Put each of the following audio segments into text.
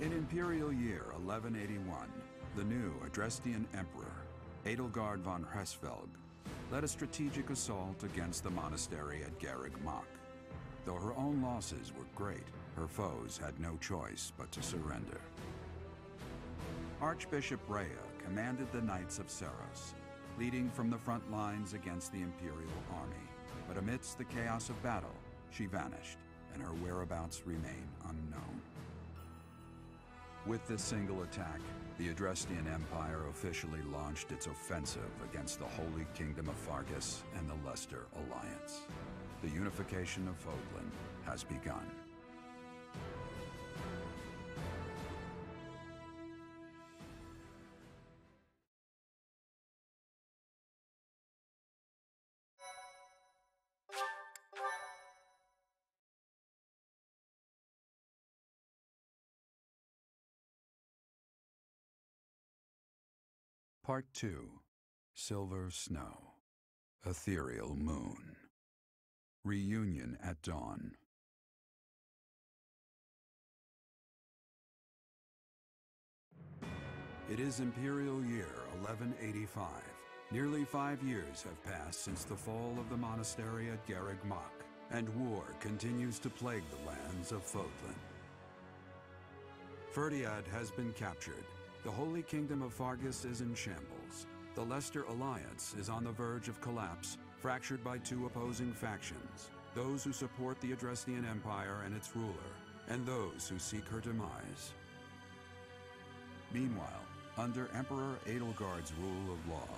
In Imperial Year 1181, the new Adrestian Emperor, Edelgard von Hresvelg, led a strategic assault against the monastery at Garreg Mach. Though her own losses were great, her foes had no choice but to surrender. Archbishop Rhea commanded the Knights of Seros, leading from the front lines against the Imperial army. But amidst the chaos of battle, she vanished, and her whereabouts remain unknown. With this single attack, the Adrestian Empire officially launched its offensive against the Holy Kingdom of Fargus and the Leicester Alliance. The unification of Fodlan has begun. Part 2. Silver Snow. Ethereal Moon. Reunion at Dawn. It is Imperial Year 1185. Nearly 5 years have passed since the fall of the monastery at Garreg Mach, and war continues to plague the lands of Fodlan. Ferdiad has been captured. The Holy Kingdom of Fargus is in shambles. The Leicester Alliance is on the verge of collapse, fractured by two opposing factions, those who support the Adrestian Empire and its ruler, and those who seek her demise. Meanwhile, under Emperor Edelgard's rule of law,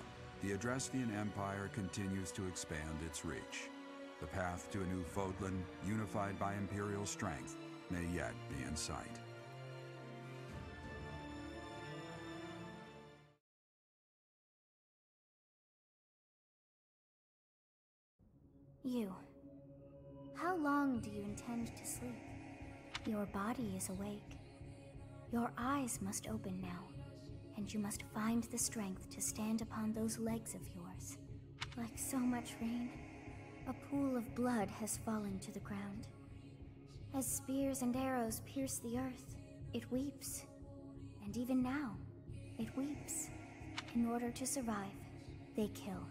the Adrestian Empire continues to expand its reach. The path to a new Fodlan, unified by imperial strength, may yet be in sight. You. How long do you intend to sleep? Your body is awake. Your eyes must open now, and you must find the strength to stand upon those legs of yours. Like so much rain, a pool of blood has fallen to the ground. As spears and arrows pierce the earth, it weeps. And even now, it weeps. In order to survive, they kill.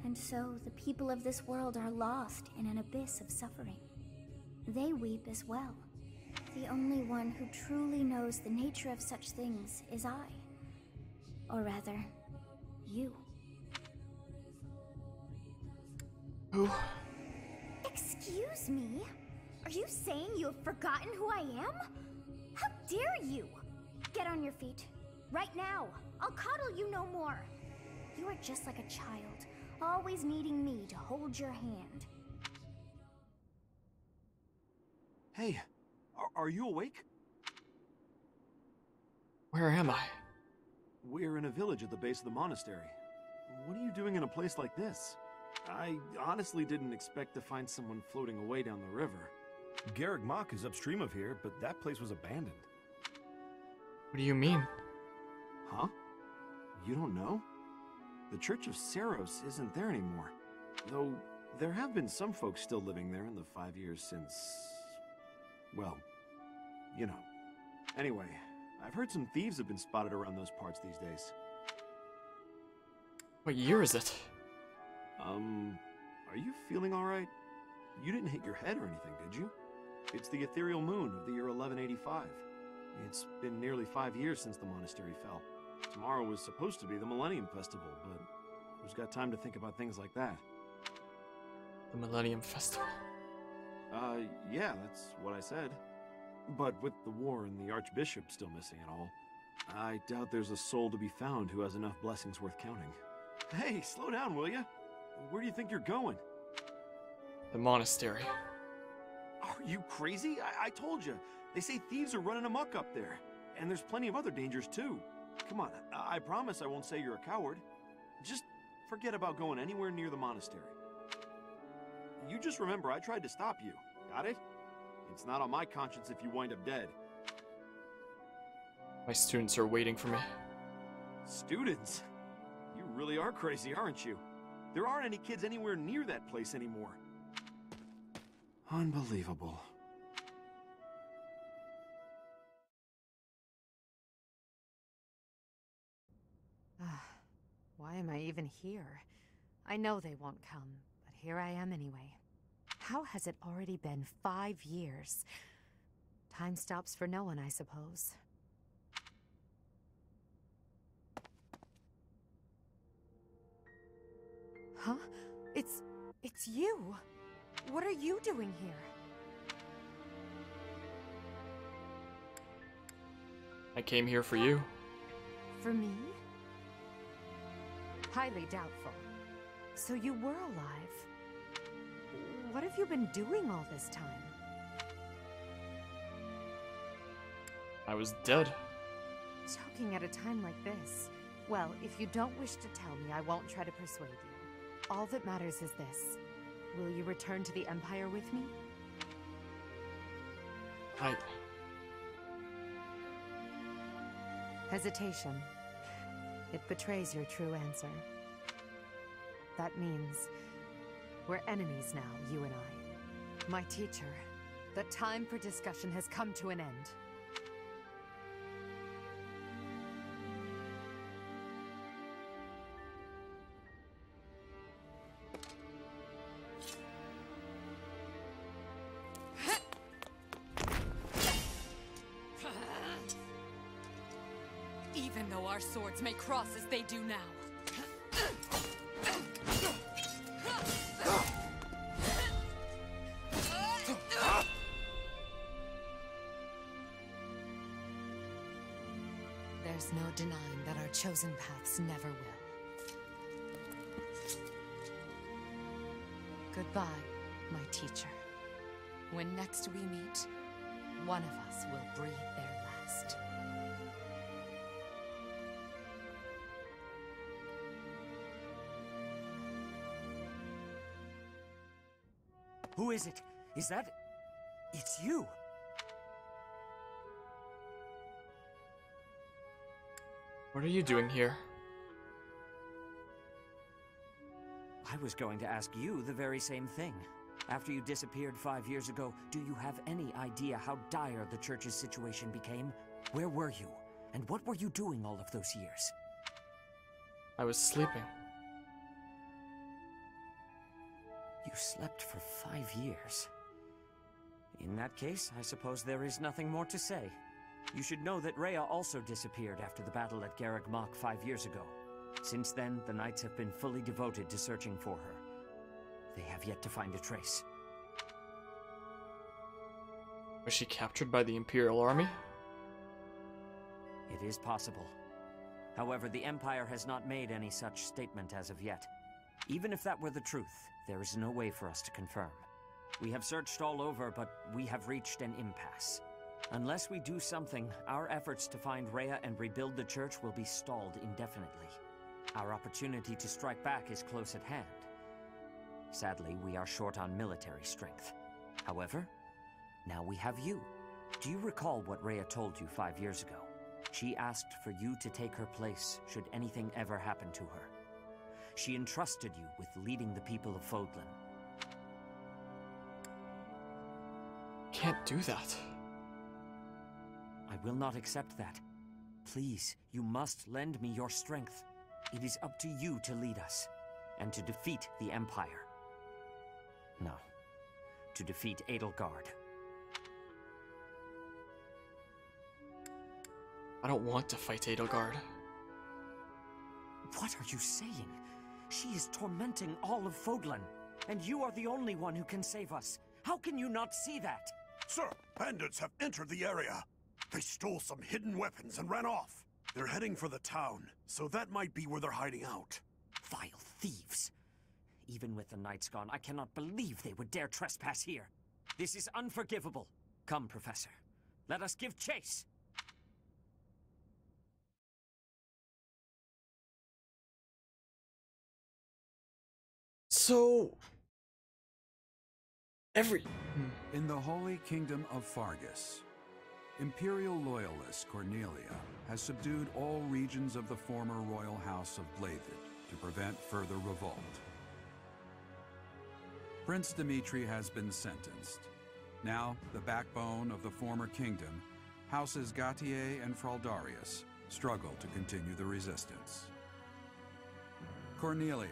And so, the people of this world are lost in an abyss of suffering. They weep as well. The only one who truly knows the nature of such things is I. Or rather, you. Who? Excuse me? Are you saying you have forgotten who I am? How dare you? Get on your feet. Right now. I'll coddle you no more. You are just like a child, always needing me to hold your hand. Hey, are you awake? Where am I? We're in a village at the base of the monastery. What are you doing in a place like this? I honestly didn't expect to find someone floating away down the river. Garreg Mach is upstream of here, but that place was abandoned. What do you mean? Huh? You don't know? The Church of Seros isn't there anymore. Though, there have been some folks still living there in the 5 years since... well, you know. Anyway, I've heard some thieves have been spotted around those parts these days. What year is it? Are you feeling alright? You didn't hit your head or anything, did you? It's the ethereal moon of the year 1185. It's been nearly 5 years since the monastery fell. Tomorrow was supposed to be the Millennium Festival, but who's got time to think about things like that? The Millennium Festival. Yeah, that's what I said. But with the war and the Archbishop still missing it all, I doubt there's a soul to be found who has enough blessings worth counting. Hey, slow down, will ya? Where do you think you're going? The monastery. Are you crazy? I told you. They say thieves are running amok up there. And there's plenty of other dangers, too. Come on, I promise I won't say you're a coward. Just forget about going anywhere near the monastery. You just remember I tried to stop you. Got it? It's not on my conscience if you wind up dead. My students are waiting for me. Students? You really are crazy, aren't you? There aren't any kids anywhere near that place anymore. Unbelievable. Why am I even here? I know they won't come, but here I am anyway. How has it already been 5 years? Time stops for no one, I suppose. Huh? It's you! What are you doing here? I came here for you. For me? Highly doubtful. So you were alive. What have you been doing all this time? I was dead. Joking at a time like this. Well, if you don't wish to tell me, I won't try to persuade you. All that matters is this. Will you return to the Empire with me? Hesitation. It betrays your true answer. That means we're enemies now, you and I. My teacher, the time for discussion has come to an end. Even though our swords may cross as they do now. There's no denying that our chosen paths never will. Goodbye, my teacher. When next we meet, one of us will breathe their last. Who is it? Is that... It's you! What are you doing here? I was going to ask you the very same thing. After you disappeared 5 years ago, do you have any idea how dire the church's situation became? Where were you? And what were you doing all of those years? I was sleeping. You slept for 5 years. In that case, I suppose there is nothing more to say. You should know that Rhea also disappeared after the battle at Garreg Mach 5 years ago. Since then, the Knights have been fully devoted to searching for her. They have yet to find a trace. Was she captured by the Imperial Army? It is possible. However, the Empire has not made any such statement as of yet. Even if that were the truth, there is no way for us to confirm. We have searched all over, but we have reached an impasse. Unless we do something, our efforts to find Rhea and rebuild the church will be stalled indefinitely. Our opportunity to strike back is close at hand. Sadly, we are short on military strength. However, now we have you. Do you recall what Rhea told you 5 years ago? She asked for you to take her place should anything ever happen to her. She entrusted you with leading the people of Fodlan. Can't do that. I will not accept that. Please, you must lend me your strength. It is up to you to lead us, and to defeat the Empire. No, to defeat Edelgard. I don't want to fight Edelgard. What are you saying? She is tormenting all of Fodlan, and you are the only one who can save us. How can you not see that? Sir, bandits have entered the area. They stole some hidden weapons and ran off. They're heading for the town, so that might be where they're hiding out. Vile thieves. Even with the Knights gone, I cannot believe they would dare trespass here. This is unforgivable. Come, Professor. Let us give chase. So... In the Holy Kingdom of Fargus, Imperial loyalist Cornelia has subdued all regions of the former royal house of Byleth to prevent further revolt. Prince Dimitri has been sentenced. Now, the backbone of the former kingdom, Houses Gautier and Fraldarius, struggle to continue the resistance. Cornelia,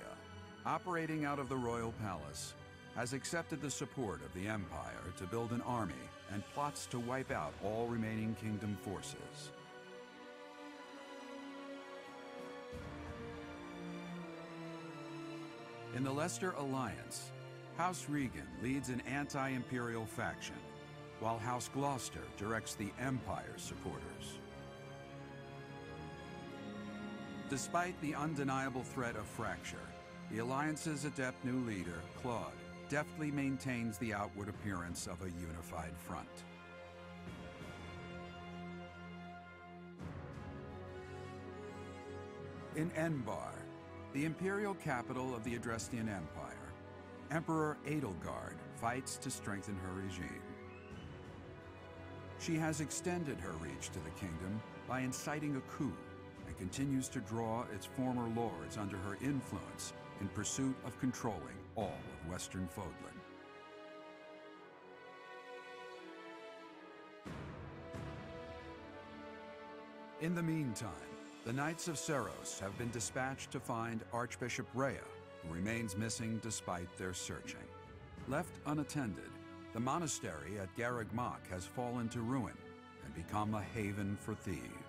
operating out of the royal palace, has accepted the support of the Empire to build an army and plots to wipe out all remaining kingdom forces. In the Leicester Alliance, House Regan leads an anti-imperial faction, while House Gloucester directs the Empire's supporters. Despite the undeniable threat of fracture, the Alliance's adept new leader, Claude, deftly maintains the outward appearance of a unified front. In Enbar, the imperial capital of the Adrestian Empire, Emperor Edelgard fights to strengthen her regime. She has extended her reach to the kingdom by inciting a coup and continues to draw its former lords under her influence in pursuit of controlling all of Western Fodlan. In the meantime, the Knights of Seros have been dispatched to find Archbishop Rhea, who remains missing despite their searching. Left unattended, the monastery at Garreg Mach has fallen to ruin and become a haven for thieves.